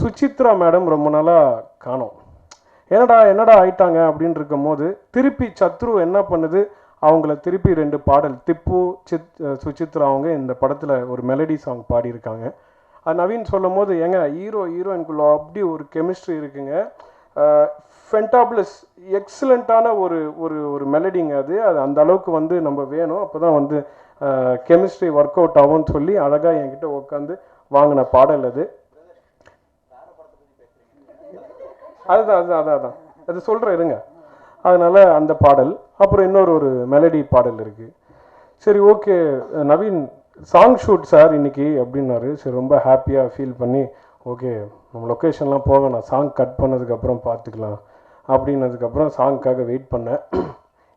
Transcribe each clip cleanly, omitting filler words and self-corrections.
Suchitra madam ரொம்ப நாளாக காணோம். என்னடா ஆயிட்டாங்க அப்படின்னு இருக்கும் போது திருப்பி சத்ரு என்ன பண்ணுது, அவங்கள திருப்பி 2 பாடல் திப்பு சுசித்ரா அவங்க இந்த படத்தில் ஒரு மெலடி சாங் பாடியிருக்காங்க. அது நவீன் சொல்லும் போது ஹீரோயின்குள்ள அப்படி ஒரு கெமிஸ்ட்ரி இருக்குங்க. ஃபென்டாபிளஸ் எக்ஸலண்ட்டான ஒரு ஒரு ஒரு மெலடிங்க. அது அந்த அளவுக்கு வந்து நம்ம வேணும், அப்போ தான் வந்து கெமிஸ்ட்ரி ஒர்க் அவுட் ஆகும்னு சொல்லி அழகாக என்கிட்ட உட்காந்து வாங்கின பாடல் அது. அதுதான் அது சொல்கிறேன் இருங்க. அதனால் அந்த பாடல், அப்புறம் இன்னொரு மெலடி பாடல் இருக்குது. சரி okay Naveen song shoot sir இன்னைக்கு அப்படின்னாரு. சரி ரொம்ப ஹாப்பியாக ஃபீல் பண்ணி ஓகே நம்ம லொக்கேஷன்லாம் போக நான் சாங் கட் பண்ணதுக்கப்புறம் பார்த்துக்கலாம் அப்படின்னதுக்கப்புறம் சாங்க்காக வெயிட் பண்ணேன்.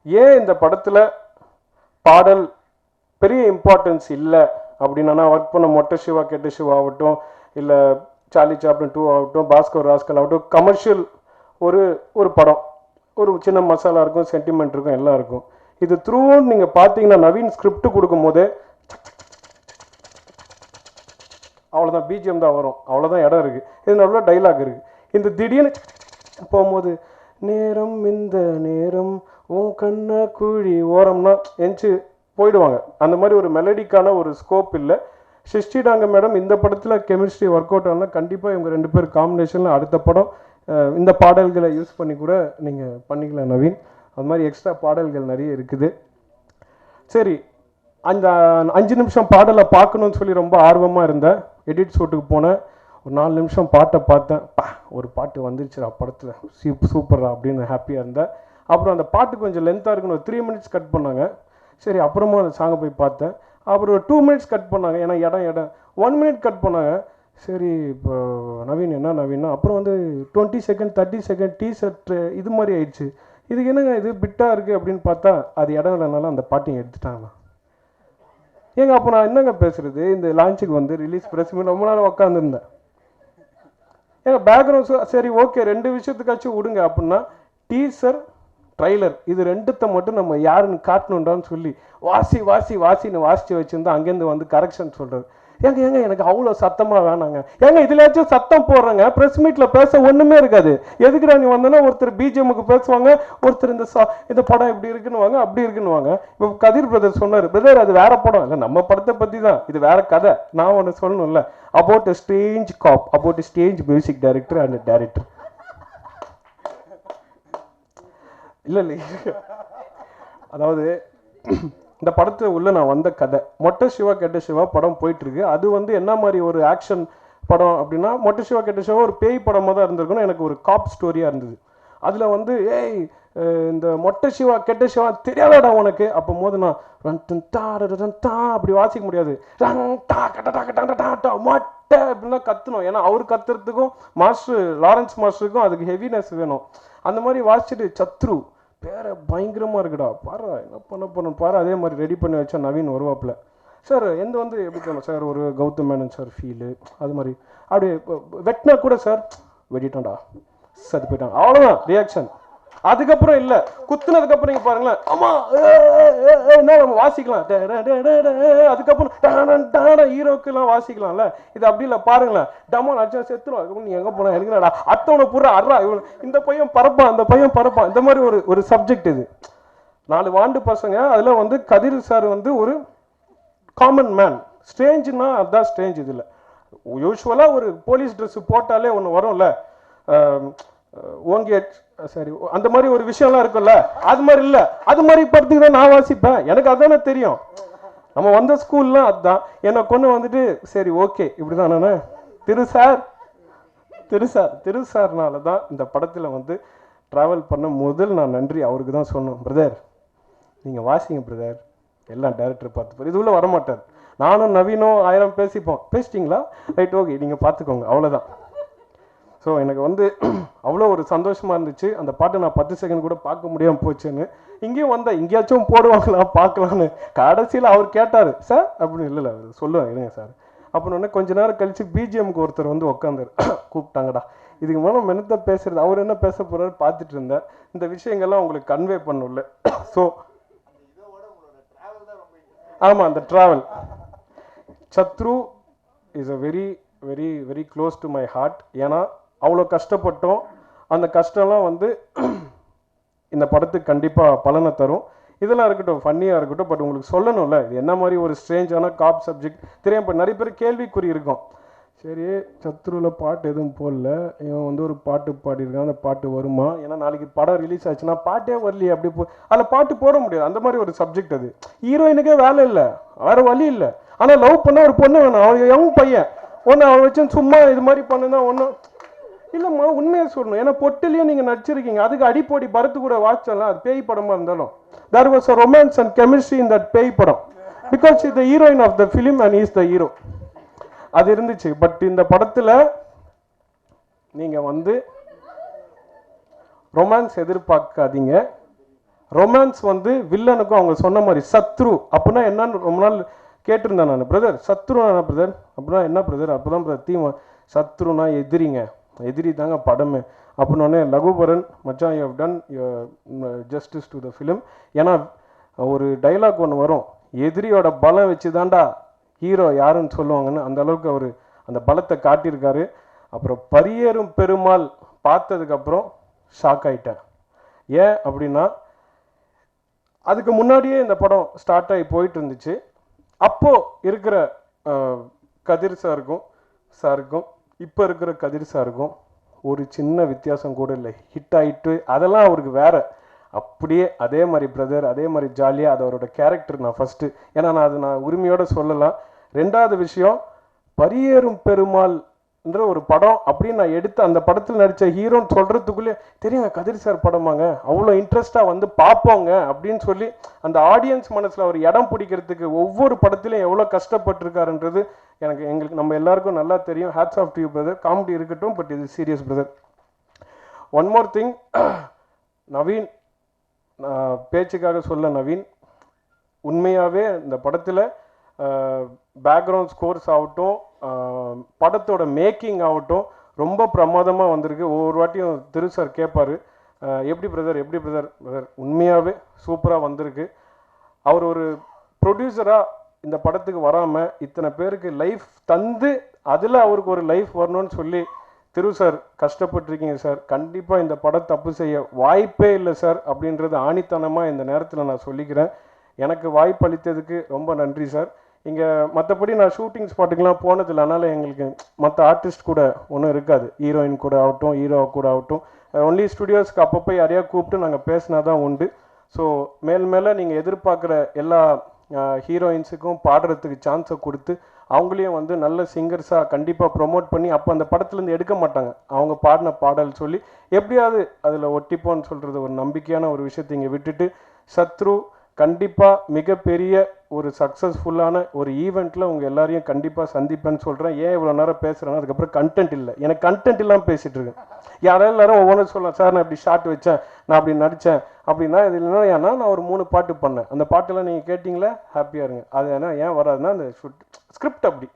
ஏன் இந்த படத்தில் பாடல் பெரிய இம்பார்ட்டன்ஸ் இல்லை அப்படின்னா, ஒர்க் பண்ண மொட்டை சிவா கெட்ட சிவா ஆகட்டும், இல்லை சார்லி சாப்ளின் 2 ஆகட்டும், பாஸ்கர் ராஸ்கல் ஆகட்டும், கமர்ஷியல் ஒரு படம், ஒரு சின்ன மசாலா இருக்கும், சென்டிமெண்ட் இருக்கும், எல்லாம் இருக்கும். இது த்ரூ நீங்கள் பார்த்தீங்கன்னா நவீன் ஸ்கிரிப்ட் கொடுக்கும் போதே அவ்வளோதான், பிஜிஎம் தான் வரும், அவ்வளோதான் இடம் இருக்குது. இது நல்ல டைலாக் இருக்குது. இந்த திடீர்னு போகும்போது நேரம் இந்த நேரம் உன் கண்ண குழி ஓரம்னா எஞ்சி போயிடுவாங்க. அந்த மாதிரி ஒரு மெலடிக்கான ஒரு ஸ்கோப் இல்லை. சிருஷ்டிடாங்க மேடம் இந்த படத்தில் கெமிஸ்ட்ரி ஒர்க் அவுட் ஆனால் கண்டிப்பாக இவங்க 2 பேர் காம்பினேஷனில் அடுத்த படம் இந்த பாடல்களை யூஸ் பண்ணி கூட நீங்கள் பண்ணிக்கலாம் நவீன். அது மாதிரி எக்ஸ்ட்ரா பாடல்கள் நிறைய இருக்குது. சரி, அந்த 5 நிமிஷம் பாடலை பார்க்கணுன்னு சொல்லி ரொம்ப ஆர்வமாக இருந்தேன். எடிட் ஷூட்டுக்கு போனேன். ஒரு 4 நிமிஷம் பாட்டை பார்த்தேன். ஒரு பாட்டு வந்துருச்சுடா படத்தில், சூப்பரா அப்படின்னு ஹாப்பியாக இருந்தேன். அப்புறம் அந்த பாட்டு கொஞ்சம் லென்த்தாக இருக்குன்னு ஒரு 3 மினிட்ஸ் கட் பண்ணாங்க. சரி அப்புறமா அந்த சாங்கை போய் பார்த்தேன். அப்புறம் ஒரு 2 மினிட்ஸ் கட் பண்ணாங்க, ஏன்னா இடம் 1 மினிட் கட் பண்ணாங்க. சரி இப்போ நவீன் என்ன நவீனா, அப்புறம் வந்து 20 செகண்ட் 30 செகண்ட் டீசர்ட் இது மாதிரி ஆயிடுச்சு. இதுக்கு என்னங்க இது பிட்டாக இருக்குது அப்படின்னு பார்த்தா அது இடம் இல்லைனால அந்த பாட்டையும் எடுத்துட்டாங்க. ஏங்க அப்போ நான் என்னங்க பேசுறது, இந்த லான்ச்சுக்கு வந்து ரிலீஸ் ப்ரெஸ் மீட் ரொம்ப நாள் உட்காந்துருந்தேன். ஏங்க பேக்ரவுண்ட் சரி ஓகே 2 விஷயத்துக்காச்சும் விடுங்க அப்படின்னா, டீசர் ட்ரைலர் இது 2த்தை மட்டும் நம்ம யாருன்னு காட்டணுன்றான்னு சொல்லி வாசின்னு வாசித்து வச்சுருந்தா அங்கேருந்து வந்து கரெக்ஷன் சொல்கிறது. ஏங்க எனக்கு அவ்வளோ சத்தமாக வேணாங்க. ஏங்க இதுலாச்சும் சத்தம் போடுறேங்க, ப்ரெஸ் மீட்டில் பேச ஒன்றுமே இருக்காது. எதுக்குடா நீ வந்தோன்னா ஒருத்தர் பிஜிஎம்முக்கு பேசுவாங்க, ஒருத்தர் இந்த படம் இப்படி இருக்குன்னு அப்படி இருக்குன்னு. இப்போ கதிர் பிரதர் சொன்னார், பிரதர் அது வேற படம் இல்லை, நம்ம படத்தை பற்றி தான், இது வேற கதை. நான் ஒன்று சொல்லணும்ல, about a strange cop, about a stage music director and director. இல்லை அதாவது இந்த படத்தை உள்ள நான் வந்த கதை மொட்டை சிவா கெட்ட சிவா படம் போயிட்டு இருக்கு. அது வந்து என்ன மாதிரி ஒரு ஆக்ஷன் படம் அப்படின்னா, மொட்டை சிவா கெட்ட சிவா ஒரு பேய் படமாக தான் இருந்திருக்குன்னு எனக்கு ஒரு காப் ஸ்டோரியாக இருந்தது. அதில் வந்து இந்த மொட்டை சிவா கெட்ட சிவா தெரியாதடா உனக்கு அப்போ போது நான் அப்படி வாசிக்க முடியாது, மொட்டை அப்படின்னா கத்தணும். ஏன்னா அவர் கத்துறதுக்கும் மாஸ்டர் லாரன்ஸ் மாஸ்டருக்கும் அதுக்கு ஹெவினஸ் வேணும். அந்த மாதிரி வாசிச்சுட்டு சத்ரு பேரை பயங்கரமாக இருக்குடா பாரு, என்ன பண்ண பாரு, அதே மாதிரி ரெடி பண்ணி வச்சா நவீன் வருவாப்பில். சார் வந்து எப்படி தோணும் சார், ஒரு கௌதம் மேனன் சார் ஃபீலு அது மாதிரி. அப்படி வெட்டினா கூட சார் வெட்டிட்டான்டா சரி போயிட்டாங்க, அவ்வளோதான் ரியாக்ஷன். அதுக்கப்புறம் இல்லை, குத்துனதுக்கப்புறம் நீங்கள் பாருங்களேன், ஆமாம் என்ன நம்ம வாசிக்கலாம், அதுக்கப்புறம் ஹீரோக்கெல்லாம் வாசிக்கலாம்ல. இது அப்படி இல்லை பாருங்களேன், டமான் அடிச்சா செத்துரும். அதுக்கப்புறம் நீ எங்கே போனா எடுக்கலடா அத்தவனை பூரா அட்ரா இவன் இந்த பையன் பறப்பான் அந்த பையன் பறப்பான், இந்த மாதிரி ஒரு சப்ஜெக்ட் இது. 4 வாண்டு பசங்க, அதில் வந்து கதிர் சார் வந்து ஒரு காமன் மேன். ஸ்ட்ரேஞ்சுன்னா அதுதான் ஸ்ட்ரேஞ்ச். இதில் யூஸ்வலாக ஒரு போலீஸ் ட்ரெஸ் போட்டாலே ஒன்று வரும்ல, ஓங்கேட் சரி அந்த மாதிரி ஒரு விஷயம்லாம் இருக்கும்ல, அது மாதிரி இல்லை. அது மாதிரி படத்துக்கு தான் நான் வாசிப்பேன், எனக்கு அதானே தெரியும். நம்ம வந்த ஸ்கூல்லாம் அதுதான். என்னை கொண்டு வந்துட்டு சரி ஓகே இப்படி தான் நான் திருசார்னால தான் இந்த படத்தில் வந்து ட்ராவல் பண்ண முதல் நான் நன்றி அவருக்கு தான் சொன்னோம். பிரதர் நீங்கள் வாசிங்க பிரதர், எல்லாம் டைரக்டர் பார்த்துப்பார், இது உள்ள வரமாட்டார். நானும் நவீனும் 1000 பேசிப்போம், பேசிட்டிங்களா ரைட் ஓகே நீங்கள் பார்த்துக்கோங்க, அவ்வளோதான். ஸோ எனக்கு வந்து அவ்வளோ ஒரு சந்தோஷமாக இருந்துச்சு. அந்த பாட்டை நான் 10 செகண்ட் கூட பார்க்க முடியாமல் போச்சுன்னு இங்கேயும் வந்தேன், இங்கேயாச்சும் போடுவாங்களா பார்க்கலான்னு. கடைசியில் அவர் கேட்டார் சார் அப்படின்னு. இல்லை சொல்லுவேன் இருங்க சார் அப்படின்னு. கொஞ்ச நேரம் கழித்து பிஜிஎம்க்கு ஒருத்தர் வந்து உட்காந்தார், கூப்பிட்டாங்கடா இதுக்கு மேலே நம்ம என்னத்தை பேசுறது, அவர் என்ன பேச போகிறாரு பார்த்துட்டு இருந்தேன். இந்த விஷயங்கள்லாம் உங்களுக்கு கன்வே பண்ணல. ஸோ ஆமாம் அந்த travel Sathru is a very very very close to my heart. ஏன்னா அவ்வளோ கஷ்டப்பட்டோம். அந்த கஷ்டம்லாம் வந்து இந்த படத்துக்கு கண்டிப்பாக பலனை தரும். இதெல்லாம் இருக்கட்டும், ஃபன்னியாக இருக்கட்டும், பட் உங்களுக்கு சொல்லணும்ல இது என்ன மாதிரி ஒரு ஸ்ட்ரேஞ்சான காப் சப்ஜெக்ட் தெரியும். இப்போ நிறைய பேர் கேள்விக்குறி இருக்கும். சரி, சத்ருவில் பாட்டு எதுவும் போடல, இவன் வந்து ஒரு பாட்டு பாடியிருக்கான், அந்த பாட்டு வருமா? ஏன்னா நாளைக்கு படம் ரிலீஸ் ஆச்சுன்னா பாட்டே வரலையே, அப்படி அதில் பாட்டு போட முடியாது. அந்த மாதிரி ஒரு சப்ஜெக்ட் அது. ஹீரோயினுக்கே வேலை இல்லை, வேறு வழி இல்லை. ஆனால் லவ் பண்ண ஒரு பொண்ணு வேணும், அவன் யங் பையன். ஒன்று அவன் வச்சு சும்மா இது மாதிரி பண்ணுன்னா ஒன்றும் இல்லைம்மா, உண்மையை சொல்லணும். ஏன்னா பொட்டிலையும் நீங்கள் நடிச்சிருக்கீங்க, அதுக்கு அடிப்பொடி பரத்து கூட வாட்சலாம். அது பேய் படமாக இருந்தாலும் there was a romance and chemistry in that பேய் படம் because she is the heroine of the film and he is the hero. அது இருந்துச்சு. பட் இந்த படத்தில் நீங்கள் வந்து ரொமான்ஸ் எதிர்பார்க்காதீங்க. ரொமான்ஸ் வந்து வில்லனுக்கும் அவங்க சொன்ன மாதிரி சத்ரு அப்படின்னா என்னன்னு ரொம்ப நாள் கேட்டிருந்தேன் நான். பிரதர் சத்ருனா பிரதர் அப்படின்னா என்ன பிரதர்? அப்போ தான் பிரதர் தீம் சத்ருனா எதிரிங்க, எதிரி தாங்க படமே அப்படின்னோடனே லகுபரன் மச்சான் you have done justice to the film. ஏன்னா ஒரு டைலாக் ஒன்று வரும், எதிரியோட பலம் வச்சு தாண்டா ஹீரோ யாருன்னு சொல்லுவாங்கன்னு. அந்த அளவுக்கு அவர் அந்த பலத்தை காட்டியிருக்காரு. அப்புறம் பரியேறும் பெருமாள் பார்த்ததுக்கப்புறம் ஷாக் ஆகிட்டேன். ஏன் அப்படின்னா அதுக்கு முன்னாடியே இந்த படம் ஸ்டார்ட் ஆகி போயிட்டு இருந்துச்சு. அப்போது இருக்கிற கதிர் சாருக்கும் இப்போ இருக்கிற கதிர் சாருக்கும் ஒரு சின்ன வித்தியாசம் கூட இல்லை. ஹிட் ஆகிட்டு அதெல்லாம் அவருக்கு வேற. அப்படியே அதே மாதிரி பிரதர், அதே மாதிரி ஜாலியாக அது அவரோட கேரக்டர். நான் ஃபஸ்ட்டு ஏன்னா நான் உரிமையோடு சொல்லலாம். ரெண்டாவது விஷயம், பரியேறும் பெருமாள்ன்ற ஒரு படம் அப்படின்னு நான் எடுத்து அந்த படத்தில் நடித்த ஹீரோன்னு சொல்கிறதுக்குள்ளே தெரியுங்க கதிர் சார் படமாங்க, அவ்வளோ இன்ட்ரெஸ்ட்டாக வந்து பார்ப்போங்க அப்படின்னு சொல்லி அந்த ஆடியன்ஸ் மனசில் அவர் இடம் பிடிக்கிறதுக்கு ஒவ்வொரு படத்துலையும் எவ்வளோ கஷ்டப்பட்டிருக்காருன்றது எங்களுக்கு நம்ம எல்லாருக்கும் நல்லா தெரியும். Hats off to you brother. Comedy இருக்கட்டும், பட் இது serious brother. One more thing, Naveen பேச்சுக்காக சொல்ல, நவீன் உண்மையாகவே இந்த படத்தில் பேக்ரவுண்ட் ஸ்கோர்ஸ் ஆகட்டும், படத்தோட மேக்கிங் ஆகட்டும் ரொம்ப பிரமாதமாக வந்திருக்கு. ஒவ்வொரு வாட்டியும் திரு சார் கேட்பார், எப்படி பிரதர் எப்படி பிரதர் பிரதர் உண்மையாகவே சூப்பராக வந்திருக்கு. அவர் ஒரு ப்ரொடியூசராக இந்த படத்துக்கு வராமல் இத்தனை பேருக்கு லைஃப் தந்து அதில் அவருக்கு ஒரு லைஃப் வரணும்னு சொல்லி திரு சார் கஷ்டப்பட்டிருக்கீங்க சார். கண்டிப்பாக இந்த படம் தப்பு செய்ய வாய்ப்பே இல்லை சார் அப்படின்றது ஆணித்தனமாக இந்த நேரத்தில் நான் சொல்லிக்கிறேன். எனக்கு வாய்ப்பு அளித்ததுக்கு ரொம்ப நன்றி சார். இங்கே மற்றபடி நான் ஷூட்டிங் ஸ்பாட்டுக்கெலாம் போனதில்லை, அதனால் எங்களுக்கு மற்ற ஆர்டிஸ்ட் கூட ஒன்றும் இருக்காது. ஹீரோயின் கூட ஆகட்டும், ஹீரோ கூட ஆகட்டும், ஒன்லி ஸ்டுடியோஸ்க்கு அப்பப்போ யாரையா கூப்பிட்டு நாங்கள் பேசினா தான் உண்டு. ஸோ மேலே நீங்கள் எதிர்பார்க்குற எல்லா ஹீரோயின்ஸுக்கும் பாடுறதுக்கு சான்ஸை கொடுத்து அவங்களையும் வந்து நல்ல சிங்கர்ஸாக கண்டிப்பாக ப்ரொமோட் பண்ணி அப்போ அந்த படத்துலேருந்து எடுக்க மாட்டாங்க, அவங்க பாடின பாடல் சொல்லி எப்படியாவது அதில் ஒட்டிப்போன்னு சொல்கிறது ஒரு நம்பிக்கையான ஒரு விஷயத்தை இங்கே விட்டுட்டு, சத்ரு கண்டிப்பாக மிகப்பெரிய ஒரு சக்ஸஸ்ஃபுல்லான ஒரு ஈவெண்ட்டில் உங்கள் எல்லாரையும் கண்டிப்பாக சந்திப்பேன்னு சொல்கிறேன். ஏன் இவ்வளோ நேரம் பேசுகிறேன்னா அதுக்கப்புறம் கண்டென்ட் இல்லை, எனக்கு கண்டென்ட் இல்லாமல் பேசிகிட்டு இருக்கேன். யாராவது எல்லாரும் ஒவ்வொன்றும் சொல்லலாம், சார் நான் இப்படி ஷார்ட் வச்சேன், நான் அப்படி நடித்தேன் அப்படின்னா இது இல்லைன்னா ஏன்னா நான் ஒரு 3 பாட்டு பண்ணேன், அந்த பாட்டெல்லாம் நீங்கள் கேட்டிங்களா ஹாப்பியாக இருங்க. அது ஏன்னா ஏன் வராதுன்னா அந்த ஸ்கிரிப்ட் அப்படி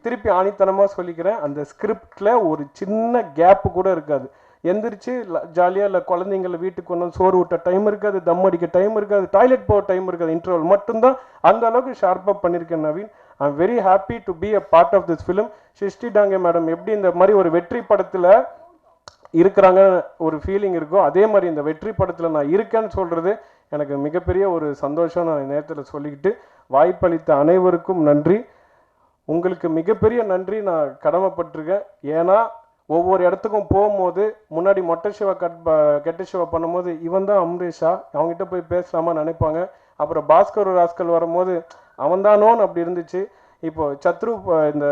திருப்பி ஆணித்தனமாக சொல்லிக்கிறேன். அந்த ஸ்கிரிப்டில் ஒரு சின்ன கேப்பு கூட இருக்காது. எந்திரிச்சு ஜாலியாக இல்லை குழந்தைங்கள வீட்டுக்கு கொண்டு சோறு விட்ட டைம் இருக்காது, தம் அடிக்க டைம் இருக்காது, டாய்லெட் போக டைம் இருக்காது, இன்டர்வல் மட்டும்தான். அந்த அளவுக்கு ஷார்ப்பாக பண்ணியிருக்கேன் Naveen. I am very happy to be a part of this film. Srushti Dange madam எப்படி இந்த மாதிரி ஒரு வெற்றி படத்தில் இருக்கிறாங்க ஒரு ஃபீலிங் இருக்கோ அதே மாதிரி இந்த வெற்றி படத்தில் நான் இருக்கேன்னு சொல்கிறது எனக்கு மிகப்பெரிய ஒரு சந்தோஷம். நான் இந்த நேரத்தில் சொல்லிக்கிட்டு வாய்ப்பளித்த அனைவருக்கும் நன்றி. உங்களுக்கு மிகப்பெரிய நன்றி நான் கடமைப்பட்டிருக்கேன். ஏன்னா ஒவ்வொரு இடத்துக்கும் போகும்போது முன்னாடி மொட்டை சிவா கெட்ட சிவா பண்ணும்போது இவன் தான் அம்ரீஷா, அவங்ககிட்ட போய் பேசலாமா நினைப்பாங்க. அப்புறம் பாஸ்கர் ராஸ்கல் வரும்போது அவன் தானோன்னு அப்படி இருந்துச்சு. இப்போ சத்ரு இந்த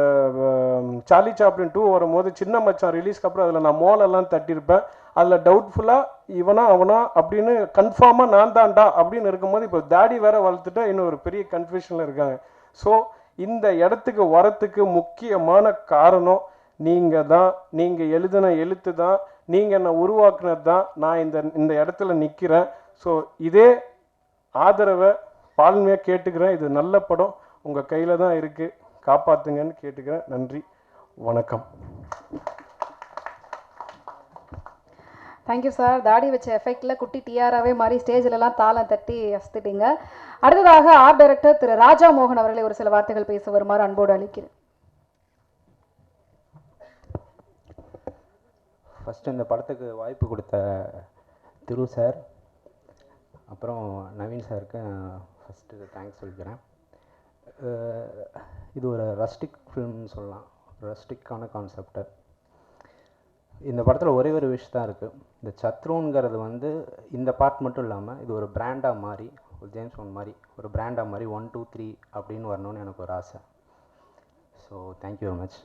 சார்லி சாப்ளின் 2 வரும்போது சின்ன மச்சான் ரிலீஸ்க்கு அப்புறம் அதில் நான் மோலெல்லாம் தட்டியிருப்பேன். அதில் டவுட்ஃபுல்லாக இவனா அவனா அப்படின்னு கன்ஃபார்மாக நான் தான்டா அப்படின்னு இருக்கும்போது இப்போ டேடி வேற வளர்த்துட்டா இன்னும் ஒரு பெரிய கன்ஃபியூஷனில் இருக்காங்க. ஸோ இந்த இடத்துக்கு வரத்துக்கு முக்கியமான காரணம் நீங்கள் தான். நீங்கள் எழுதின எழுத்து தான், நீங்கள் என்னை உருவாக்குனது தான். நான் இந்த இடத்துல நிற்கிறேன். ஸோ இதே ஆதரவை பால்மையாக கேட்டுக்கிறேன். இது நல்ல படம், உங்கள் கையில் தான் இருக்குது, காப்பாற்றுங்கன்னு கேட்டுக்கிறேன். நன்றி, வணக்கம். Thank you sir. தாடி வச்ச எஃபெக்டில் குட்டி டிஆராகவே மாதிரி ஸ்டேஜிலலாம் தாளம் தட்டி அசத்துட்டீங்க. அடுத்ததாக ஆர்ட் டைரக்டர் திரு ராஜா மோகன் அவர்களை ஒரு சில வார்த்தைகள் பேச வருமாறு அன்போடு அளிக்கிறேன். ஃபஸ்ட்டு இந்த படத்துக்கு வாய்ப்பு கொடுத்த திரு சார், அப்புறம் நவீன் சாருக்கு ஃபஸ்ட்டு தேங்க்ஸ் சொல்லிக்கிறேன். இது ஒரு ரஸ்டிக் ஃபிலிம்னு சொல்லலாம், ரஸ்டிக்கான கான்செப்டு. இந்த படத்தில் ஒரே ஒரு விஷயம் தான் இருக்குது. இந்த சத்ருங்கிறது வந்து இந்த பார்ட் மட்டும் இல்லாமல் இது ஒரு பிராண்டாக மாறி, ஒரு ஜேம்ஸ் பாண்ட் மாதிரி ஒரு பிராண்டாக மாதிரி 1 2 3 அப்படின்னு வரணும்னு எனக்கு ஒரு ஆசை. So thank you very much.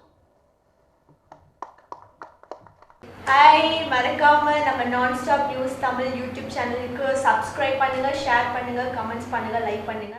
Hi, மறக்காம நம்ம நான்ஸ்டாப் நியூஸ் தமிழ் யூடியூப் சேனலுக்கு சப்ஸ்கிரைப் பண்ணுங்க, ஷேர் பண்ணுங்க, கமெண்ட்ஸ் பண்ணுங்க, லைக் பண்ணுங்க.